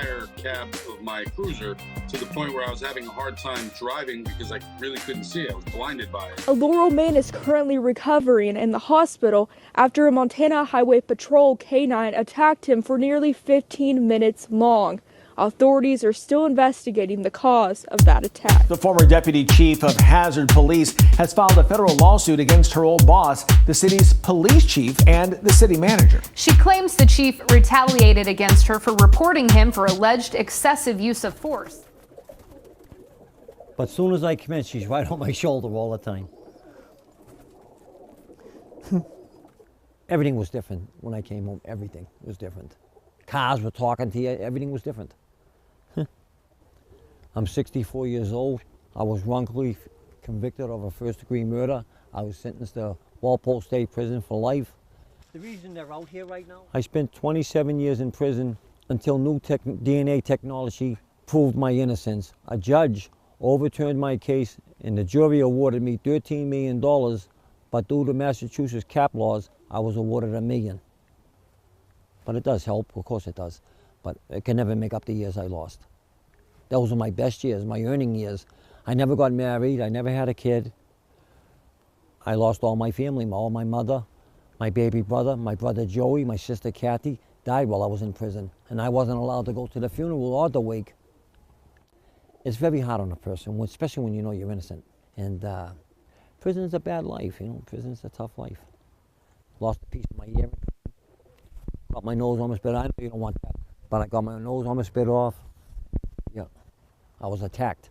entire cab of my cruiser to the point where I was having a hard time driving because I really couldn't see it. I was blinded by it. A Laurel man is currently recovering in the hospital after a Montana Highway Patrol canine attacked him for nearly 15 minutes long. Authorities are still investigating the cause of that attack. The former deputy chief of Hazard Police has filed a federal lawsuit against her old boss, the city's police chief, and the city manager. She claims the chief retaliated against her for reporting him for alleged excessive use of force. But as soon as I come in, she's right on my shoulder all the time. Everything was different when I came home. Everything was different. Cars were talking to you. Everything was different. I'm 64 years old. I was wrongfully convicted of a first-degree murder. I was sentenced to Walpole State Prison for life. The reason they're out here right now? I spent 27 years in prison until new DNA technology proved my innocence. A judge overturned my case and the jury awarded me $13 million, but due to Massachusetts cap laws, I was awarded $1 million. But it does help, of course it does, but it can never make up the years I lost. Those were my best years, my earning years. I never got married, I never had a kid. I lost all my family, all my mother, my baby brother, my brother Joey, my sister Kathy, died while I was in prison, and I wasn't allowed to go to the funeral or the wake. It's very hard on a person, especially when you know you're innocent. And prison's a bad life, you know, prison's a tough life. Lost a piece of my ear, got my nose almost bit off. I know you don't want that, but I got my nose almost bit off. Yeah, I was attacked.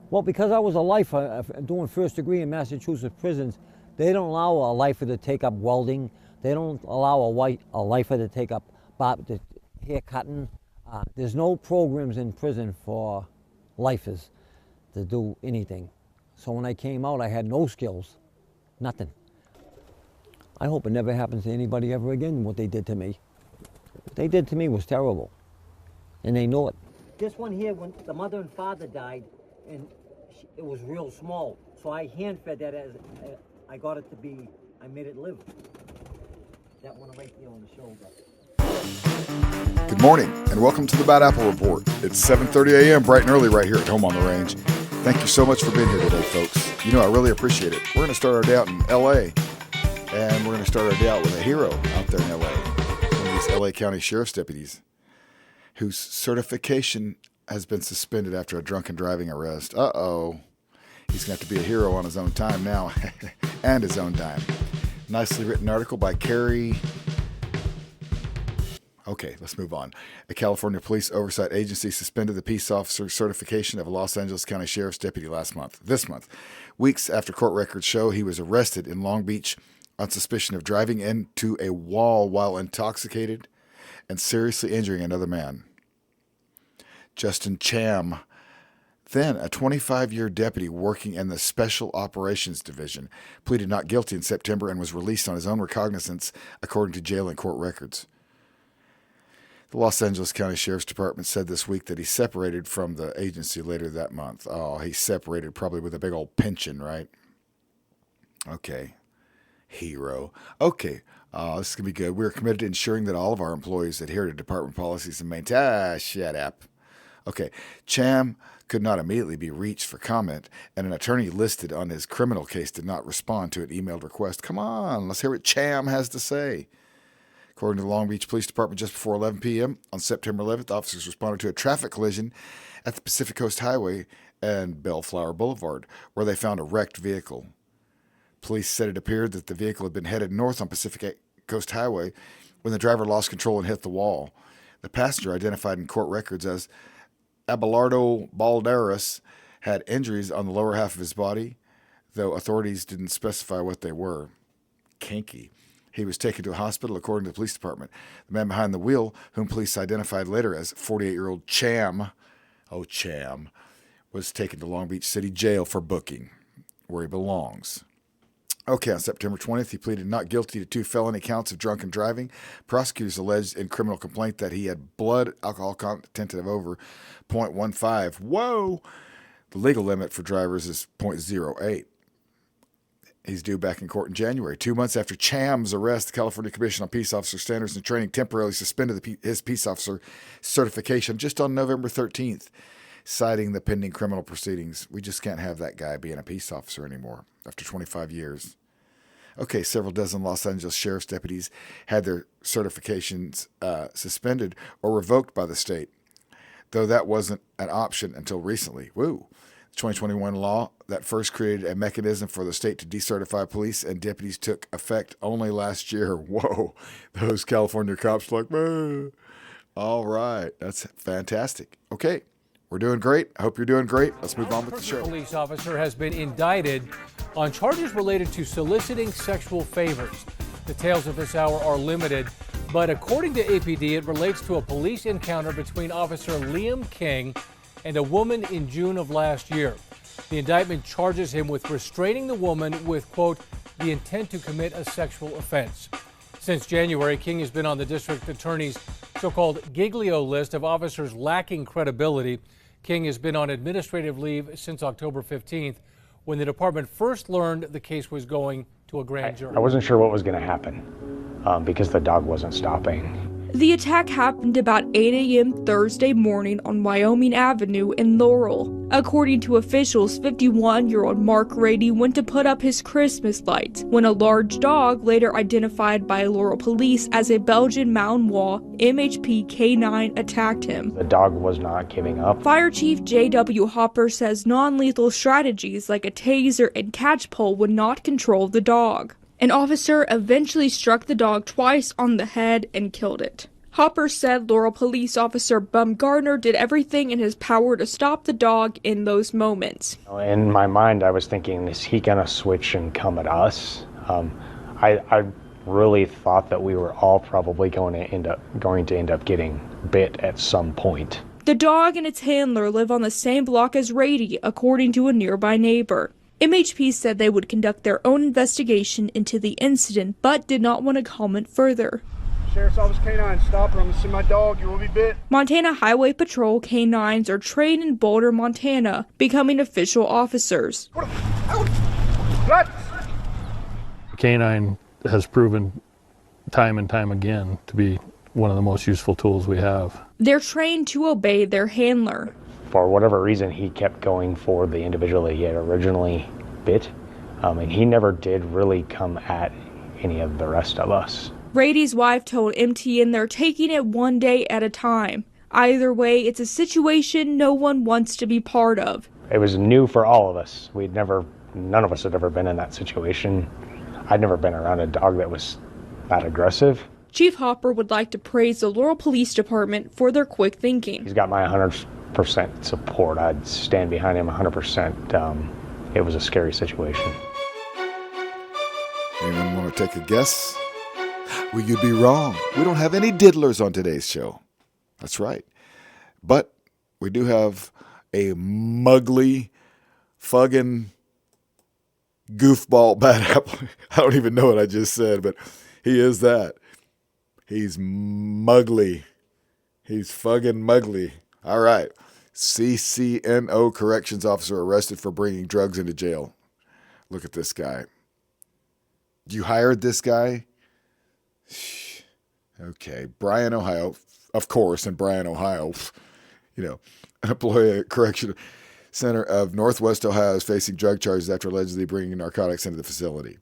Well, because I was a lifer doing first degree in Massachusetts prisons, they don't allow a lifer to take up welding. They don't allow a lifer to take up hair cutting. There's no programs in prison for lifers to do anything. So when I came out, I had no skills, nothing. I hope it never happens to anybody ever again, what they did to me. What they did to me was terrible, and they know it. This one here, when the mother and father died, and it was real small, so I hand-fed that as I got it to be, I made it live. That one right here on the shoulder. Good morning, and welcome to the Bad Apple Report. It's 7:30 a.m., bright and early right here at home on the range. Thank you so much for being here today, folks. You know, I really appreciate it. We're going to start our day out in L.A., and we're going to start our day out with a hero out there in L.A., one of these L.A. County Sheriff's deputies whose certification has been suspended after a drunken driving arrest. Uh-oh. He's going to have to be a hero on his own time now, and his own dime. Nicely written article by Carrie. Okay, let's move on. A California police oversight agency suspended the peace officer certification of a Los Angeles County Sheriff's deputy this month, weeks after court records show he was arrested in Long Beach on suspicion of driving into a wall while intoxicated and seriously injuring another man. Justin Cham, then a 25-year deputy working in the Special Operations Division, pleaded not guilty in September and was released on his own recognizance, according to jail and court records. The Los Angeles County Sheriff's Department said this week that he separated from the agency later that month. Oh, he separated probably with a big old pension, right? Okay. Hero. Okay. This is going to be good. We're committed to ensuring that all of our employees adhere to department policies and maintain... shut up. Okay. Cham could not immediately be reached for comment, and an attorney listed on his criminal case did not respond to an emailed request. Come on, let's hear what Cham has to say. According to the Long Beach Police Department, just before 11 p.m. on September 11th, officers responded to a traffic collision at the Pacific Coast Highway and Bellflower Boulevard, where they found a wrecked vehicle. Police said it appeared that the vehicle had been headed north on Pacific Coast Highway when the driver lost control and hit the wall. The passenger, identified in court records as Abelardo Balderas, had injuries on the lower half of his body, though authorities didn't specify what they were. Kinky. He was taken to a hospital, according to the police department. The man behind the wheel, whom police identified later as 48-year-old Cham, was taken to Long Beach City Jail for booking, where he belongs. Okay, on September 20th, he pleaded not guilty to 2 felony counts of drunken driving. Prosecutors alleged in criminal complaint that he had blood alcohol content of over 0.15. Whoa! The legal limit for drivers is 0.08. He's due back in court in January. 2 months after Cham's arrest, the California Commission on Peace Officer Standards and Training temporarily suspended his peace officer certification just on November 13th, citing the pending criminal proceedings. We just can't have that guy being a peace officer anymore after 25 years. Okay, several dozen Los Angeles sheriff's deputies had their certifications suspended or revoked by the state, though that wasn't an option until recently. Woo! 2021 law that first created a mechanism for the state to decertify police and deputies took effect only last year. Whoa, those California cops like, man. All right, that's fantastic. Okay, we're doing great. I hope you're doing great. Let's move on with the show. A police officer has been indicted on charges related to soliciting sexual favors. Details of this hour are limited, but according to APD, it relates to a police encounter between Officer Liam King and a woman in June of last year. The indictment charges him with restraining the woman with, quote, the intent to commit a sexual offense. Since January, King has been on the district attorney's so-called Giglio list of officers lacking credibility. King has been on administrative leave since October 15th, when the department first learned the case was going to a grand jury. I wasn't sure what was going to happen because the dog wasn't stopping. The attack happened about 8 a.m. Thursday morning on Wyoming Avenue in Laurel. According to officials, 51-year-old Mark Rady went to put up his Christmas lights when a large dog, later identified by Laurel police as a Belgian Malinois MHP K9, attacked him. The dog was not giving up. Fire Chief J.W. Hopper says non-lethal strategies like a taser and catch pole would not control the dog. An officer eventually struck the dog twice on the head and killed it. Hopper said Laurel police officer Baumgartner did everything in his power to stop the dog in those moments. In my mind, I was thinking, is he going to switch and come at us? I really thought that we were all probably going to end up getting bit at some point. The dog and its handler live on the same block as Rady, according to a nearby neighbor. MHP said they would conduct their own investigation into the incident, but did not want to comment further. Sheriff's Office K9, stop her. I'm going to send my dog. You will be bit. Montana Highway Patrol K9s are trained in Boulder, Montana, becoming official officers. K9 has proven time and time again to be one of the most useful tools we have. They're trained to obey their handler. For whatever reason, he kept going for the individual that he had originally bit, and he never did really come at any of the rest of us. Rady's wife told MTN they're taking it one day at a time. Either way, it's a situation no one wants to be part of. It was new for all of us. None of us had ever been in that situation. I'd never been around a dog that was that aggressive. Chief Hopper would like to praise the Laurel Police Department for their quick thinking. He's got my 100% support. I'd stand behind him 100%. It was a scary situation. Anyone want to take a guess? Well, you'd be wrong. We don't have any diddlers on today's show. That's right. But we do have a muggly, fugging, goofball bad apple. I don't even know what I just said, but he is that. He's muggly. He's fugging muggly. All right. CCNO corrections officer arrested for bringing drugs into jail. Look at this guy. You hired this guy? Okay. Bryan, Ohio. Of course, in Bryan, Ohio. An employee at Correction Center of Northwest Ohio is facing drug charges after allegedly bringing narcotics into the facility.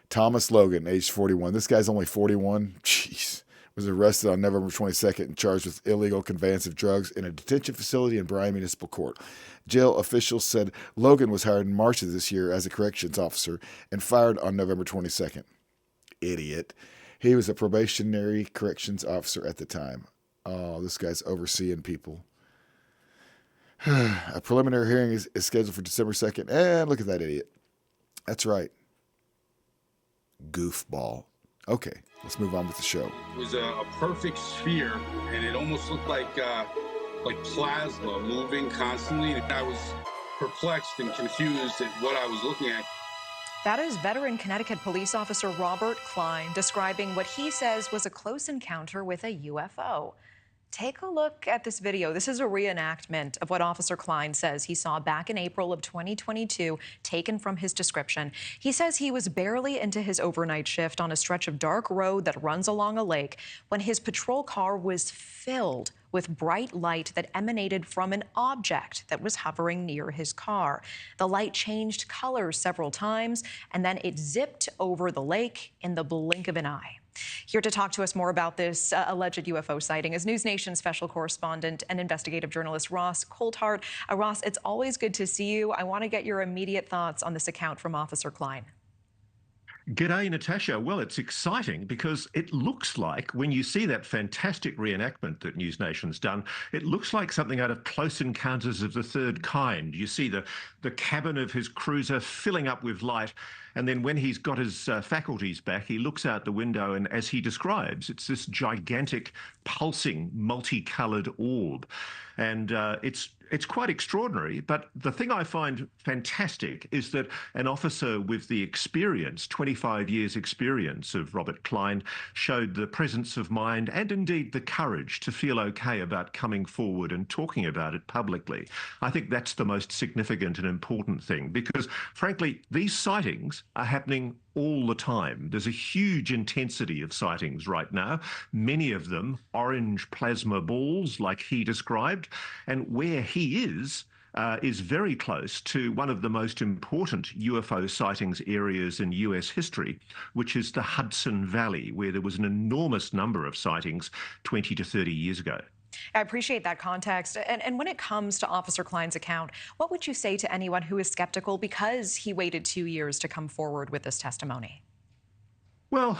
Thomas Logan, age 41. This guy's only 41. Jeez. Was arrested on November 22nd and charged with illegal conveyance of drugs in a detention facility in Bryan Municipal Court. Jail officials said Logan was hired in March of this year as a corrections officer and fired on November 22nd. Idiot. He was a probationary corrections officer at the time. Oh, this guy's overseeing people. A preliminary hearing is scheduled for December 2nd. And look at that idiot. That's right. Goofball. Okay, let's move on with the show. It was a perfect sphere, and it almost looked like plasma moving constantly. I was perplexed and confused at what I was looking at. That is veteran Connecticut police officer Robert Klein describing what he says was a close encounter with a UFO. Take a look at this video. This is a reenactment of what Officer Klein says he saw back in April of 2022, taken from his description. He says he was barely into his overnight shift on a stretch of dark road that runs along a lake when his patrol car was filled with bright light that emanated from an object that was hovering near his car. The light changed colors several times, and then it zipped over the lake in the blink of an eye. Here to talk to us more about this alleged UFO sighting is News Nation special correspondent and investigative journalist Ross Coulthart. Ross, it's always good to see you. I want to get your immediate thoughts on this account from Officer Klein. G'day, Natasha. Well, it's exciting because it looks like, when you see that fantastic reenactment that News Nation's done, it looks like something out of Close Encounters of the Third Kind. You see the cabin of his cruiser filling up with light, and then when he's got his faculties back, he looks out the window, and as he describes, it's this gigantic, pulsing, multicoloured orb. And it's quite extraordinary. But the thing I find fantastic is that an officer with the experience, 25 years experience of Robert Klein, showed the presence of mind and indeed the courage to feel okay about coming forward and talking about it publicly. I think that's the most significant and important thing, because frankly, these sightings are happening all the time. There's a huge intensity of sightings right now, many of them orange plasma balls like he described, and where he is very close to one of the most important UFO sightings areas in US history, which is the Hudson Valley, where there was an enormous number of sightings 20 to 30 years ago. I appreciate that context. And when it comes to Officer Klein's account, what would you say to anyone who is skeptical because he waited 2 years to come forward with this testimony? Well,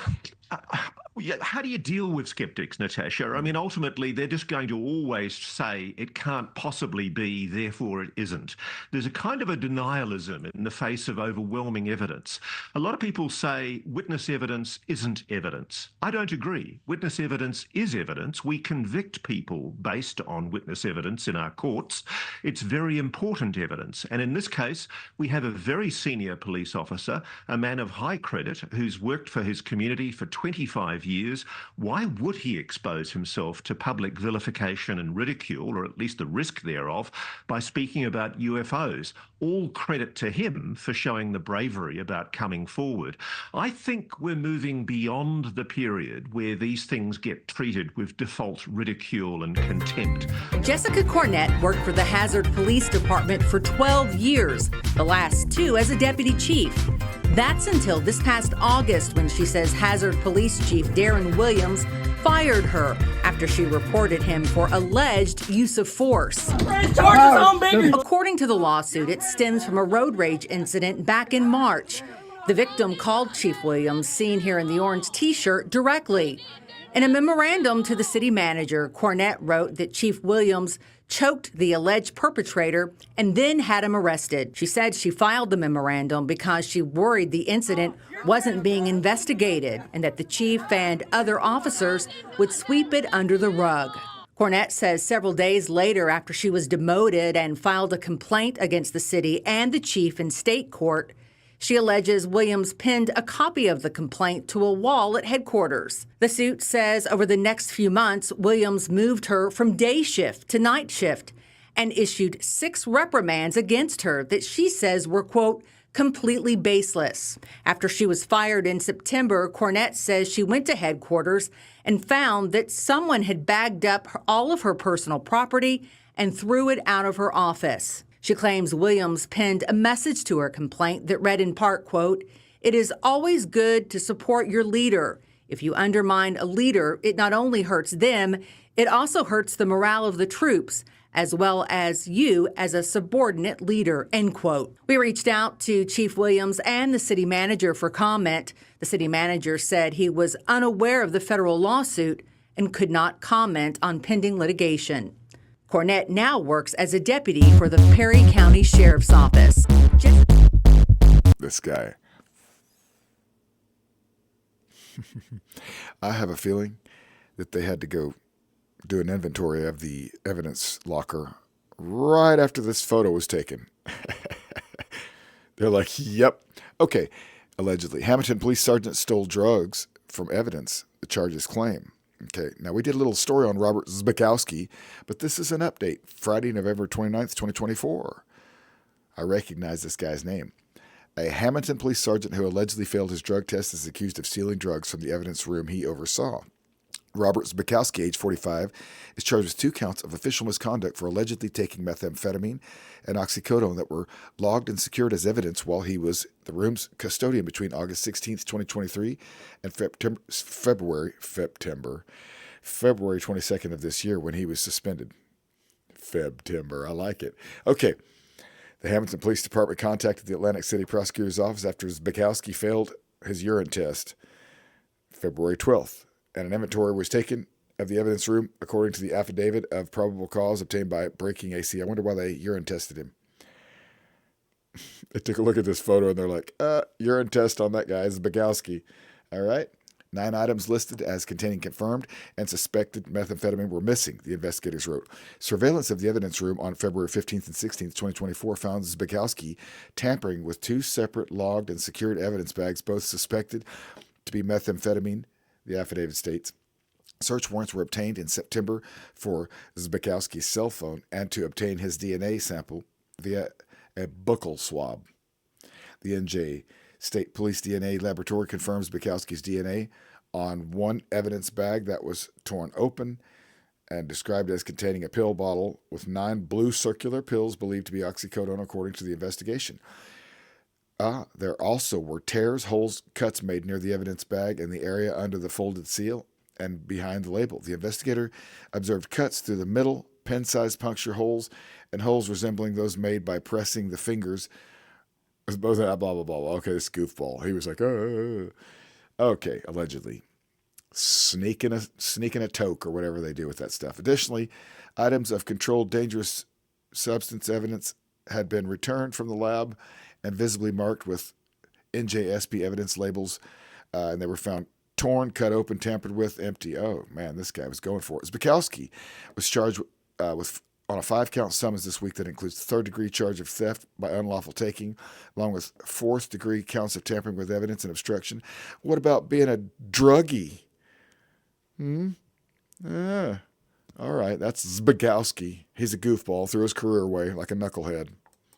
how do you deal with skeptics, Natasha? I mean, ultimately, they're just going to always say it can't possibly be, therefore it isn't. There's a kind of a denialism in the face of overwhelming evidence. A lot of people say witness evidence isn't evidence. I don't agree. Witness evidence is evidence. We convict people based on witness evidence in our courts. It's very important evidence. And in this case, we have a very senior police officer, a man of high credit, who's worked for his community for 25 years. Why would he expose himself to public vilification and ridicule, or at least the risk thereof, by speaking about UFOs? All credit to him for showing the bravery about coming forward. I think we're moving beyond the period where these things get treated with default ridicule and contempt. Jessica Cornett worked for the Hazard Police Department for 12 years, the last 2 as a deputy chief. That's until this past August, when she says Hazard Police Chief Darren Williams fired her after she reported him for alleged use of force. According to the lawsuit, it stems from a road rage incident back in March. The victim called Chief Williams, seen here in the orange t-shirt, directly. In a memorandum to the city manager, Cornett wrote that Chief Williams choked the alleged perpetrator and then had him arrested. She said she filed the memorandum because she worried the incident wasn't being investigated and that the chief and other officers would sweep it under the rug. Cornett says several days later, after she was demoted and filed a complaint against the city and the chief in state court, she alleges Williams pinned a copy of the complaint to a wall at headquarters. The suit says over the next few months, Williams moved her from day shift to night shift and issued 6 reprimands against her that she says were, quote, completely baseless. After she was fired in September, Cornett says she went to headquarters and found that someone had bagged up all of her personal property and threw it out of her office. She claims Williams penned a message to her complaint that read in part, quote, "It is always good to support your leader. If you undermine a leader, it not only hurts them, it also hurts the morale of the troops, as well as you as a subordinate leader," end quote. We reached out to Chief Williams and the city manager for comment. The city manager said he was unaware of the federal lawsuit and could not comment on pending litigation. Cornett now works as a deputy for the Perry County Sheriff's Office. This guy. I have a feeling that they had to go do an inventory of the evidence locker right after this photo was taken. They're like, yep. Okay. Allegedly, Hamilton police sergeant stole drugs from evidence, the charges claim. Okay, now we did a little story on Robert Zbikowski, but this is an update. Friday, November 29th, 2024. I recognize this guy's name. A Hamilton police sergeant who allegedly failed his drug test is accused of stealing drugs from the evidence room he oversaw. Robert Zbikowski, age 45, is charged with 2 counts of official misconduct for allegedly taking methamphetamine and oxycodone that were logged and secured as evidence while he was the room's custodian between August 16th, 2023 and February 22nd of this year when he was suspended. Febtember, I like it. Okay. The Hamilton Police Department contacted the Atlantic City Prosecutor's Office after Zbikowski failed his urine test February 12th, and an inventory was taken of the evidence room according to the affidavit of probable cause obtained by breaking AC. I wonder why they urine tested him. They took a look at this photo and they're like, urine test on that guy, Zbikowski. All right. 9 items listed as containing confirmed and suspected methamphetamine were missing, the investigators wrote. Surveillance of the evidence room on February 15th and 16th, 2024 found Zbikowski tampering with 2 separate logged and secured evidence bags, both suspected to be methamphetamine, the affidavit states. Search warrants were obtained in September for Zbikowski's cell phone and to obtain his DNA sample via a buccal swab. The NJ State Police DNA Laboratory confirms Zbikowski's DNA on 1 evidence bag that was torn open and described as containing a pill bottle with 9 blue circular pills believed to be oxycodone, according to the investigation. There also were tears, holes, cuts made near the evidence bag and the area under the folded seal and behind the label. The investigator observed cuts through the middle, pen-sized puncture holes, and holes resembling those made by pressing the fingers. Blah, blah, blah, blah. Okay, this goofball. He was like, okay, allegedly. Sneaking a toke or whatever they do with that stuff. Additionally, items of controlled dangerous substance evidence had been returned from the lab and visibly marked with NJSP evidence labels, and they were found torn, cut open, tampered with, empty. Oh, man, this guy was going for it. Zbikowski was charged on a 5-count summons this week that includes the 3rd-degree charge of theft by unlawful taking, along with 4th-degree counts of tampering with evidence and obstruction. What about being a druggie? All right, that's Zbikowski. He's a goofball, threw his career away like a knucklehead.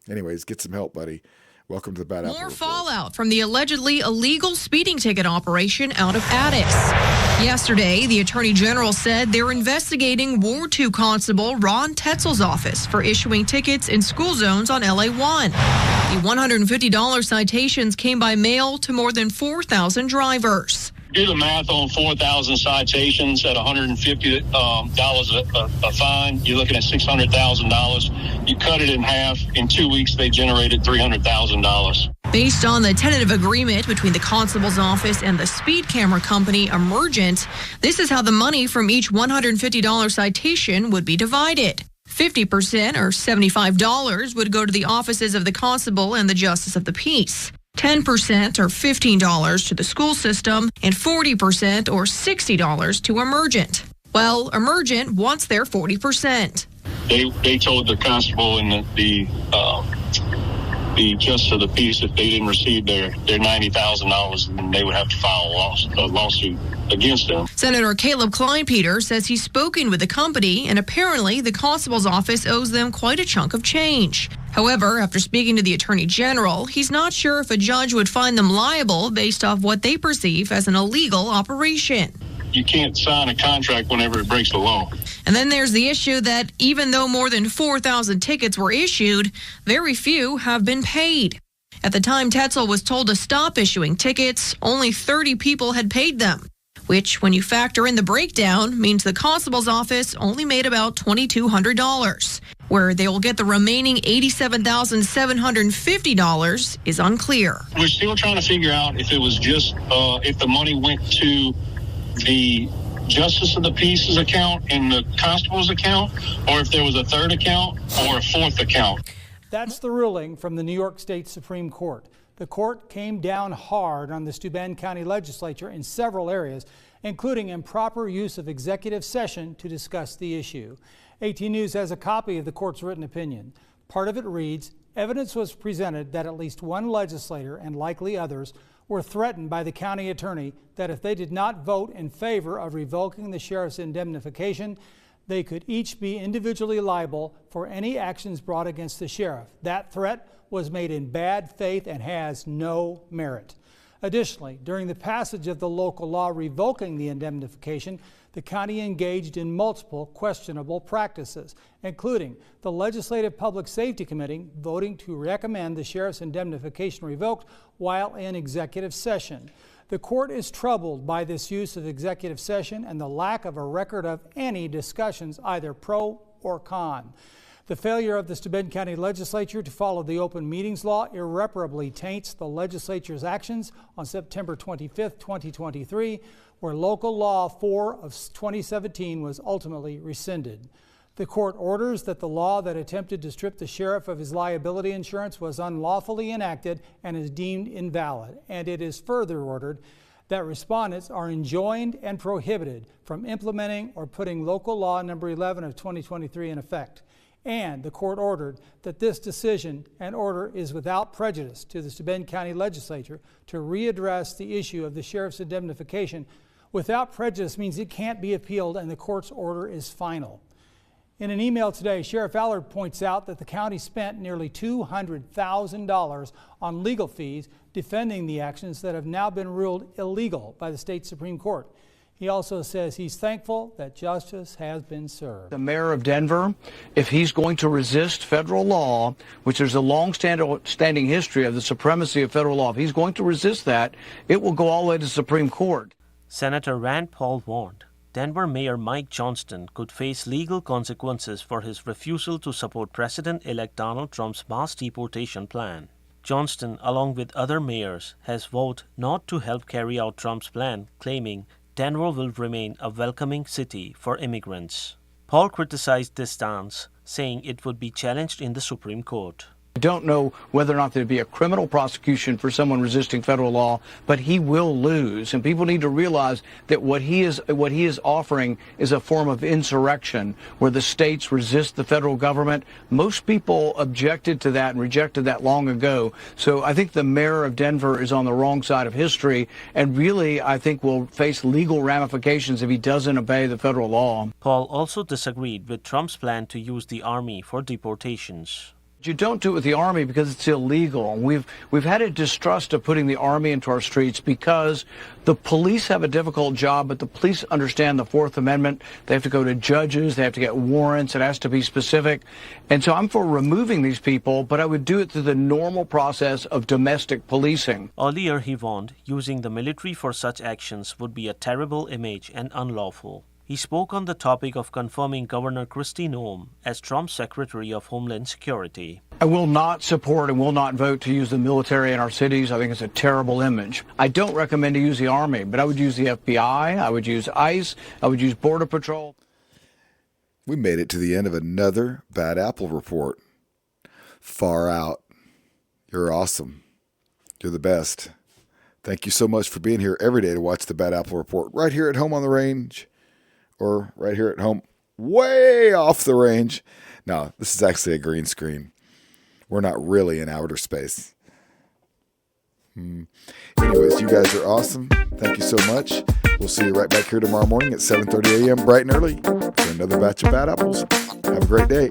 Anyways, get some help, buddy. Welcome to the Bad Apple More Report. fallout from the allegedly illegal speeding ticket operation out of Addis. Yesterday, the Attorney General said they're investigating Ward 2 Constable Ron Tetzel's office for issuing tickets in school zones on LA1. The $150 citations came by mail to more than 4,000 drivers. Do the math on 4,000 citations at $150 a fine. You're looking at $600,000. You cut it in half. In 2 weeks, they generated $300,000. Based on the tentative agreement between the constable's office and the speed camera company Emergent, this is how the money from each $150 citation would be divided. 50%, or $75, would go to the offices of the constable and the justice of the peace. 10%, or $15, to the school system, and 40%, or $60, to Emergent. Well, Emergent wants their 40%. They told the constable and the justice of the peace if they didn't receive their $90,000, then they would have to file a lawsuit against them. Senator Caleb Kleinpeter says he's spoken with the company, and apparently the constable's office owes them quite a chunk of change. However, after speaking to the Attorney General, he's not sure if a judge would find them liable based off what they perceive as an illegal operation. You can't sign a contract whenever it breaks the law. And then there's the issue that even though more than 4,000 tickets were issued, very few have been paid. At the time Tetzel was told to stop issuing tickets, only 30 people had paid them, which, when you factor in the breakdown, means the constable's office only made about $2,200. Where they will get the remaining $87,750 is unclear. We're still trying to figure out if it was just, if the money went to the Justice of the Peace's account and the constable's account, or if there was a third account or a fourth account. That's the ruling from the New York State Supreme Court. The court came down hard on the Steuben County Legislature in several areas, including improper use of executive session to discuss the issue. 18 News has a copy of the court's written opinion. Part of it reads, evidence was presented that at least one legislator and likely others were threatened by the county attorney that if they did not vote in favor of revoking the sheriff's indemnification, they could each be individually liable for any actions brought against the sheriff. That threat was made in bad faith and has no merit. Additionally, during the passage of the local law revoking the indemnification, the county engaged in multiple questionable practices, including the Legislative Public Safety Committee voting to recommend the sheriff's indemnification revoked while in executive session. The court is troubled by this use of executive session and the lack of a record of any discussions, either pro or con. The failure of the Steuben County Legislature to follow the open meetings law irreparably taints the legislature's actions on September 25, 2023, where local law 4 of 2017 was ultimately rescinded. The court orders that the law that attempted to strip the sheriff of his liability insurance was unlawfully enacted and is deemed invalid. And it is further ordered that respondents are enjoined and prohibited from implementing or putting local law number 11 of 2023 in effect. And the court ordered that this decision and order is without prejudice to the Steuben County Legislature to readdress the issue of the sheriff's indemnification. Without prejudice means it can't be appealed and the court's order is final. In an email today, Sheriff Allard points out that the county spent nearly $200,000 on legal fees defending the actions that have now been ruled illegal by the state Supreme Court. He also says he's thankful that justice has been served. The mayor of Denver, if he's going to resist federal law, which there's a long-standing history of the supremacy of federal law, if he's going to resist that, it will go all the way to the Supreme Court. Senator Rand Paul warned Denver Mayor Mike Johnston could face legal consequences for his refusal to support President-elect Donald Trump's mass deportation plan. Johnston, along with other mayors, has vowed not to help carry out Trump's plan, claiming Denver will remain a welcoming city for immigrants. Paul criticized this stance, saying it would be challenged in the Supreme Court. I don't know whether or not there'd be a criminal prosecution for someone resisting federal law, but he will lose. And people need to realize that what he is offering is a form of insurrection where the states resist the federal government. Most people objected to that and rejected that long ago. So I think the mayor of Denver is on the wrong side of history and really, I think, will face legal ramifications if he doesn't obey the federal law. Paul also disagreed with Trump's plan to use the army for deportations. You don't do it with the army because it's illegal. We've had a distrust of putting the army into our streets because the police have a difficult job, but the police understand the Fourth Amendment. They have to go to judges. They have to get warrants. It has to be specific. And so I'm for removing these people, but I would do it through the normal process of domestic policing. Earlier, he warned using the military for such actions would be a terrible image and unlawful. He spoke on the topic of confirming Governor Kristi Noem as Trump's Secretary of Homeland Security. I will not support and will not vote to use the military in our cities. I think it's a terrible image. I don't recommend to use the Army, but I would use the FBI, I would use ICE, I would use Border Patrol. We made it to the end of another Bad Apple Report. Far out. You're awesome. You're the best. Thank you so much for being here every day to watch the Bad Apple Report right here at home on the range. Or right here at home, way off the range. No, this is actually a green screen. We're not really in outer space. Anyways, you guys are awesome. Thank you so much. We'll see you right back here tomorrow morning at 7:30 a.m. bright and early for another batch of Bad Apples. Have a great day.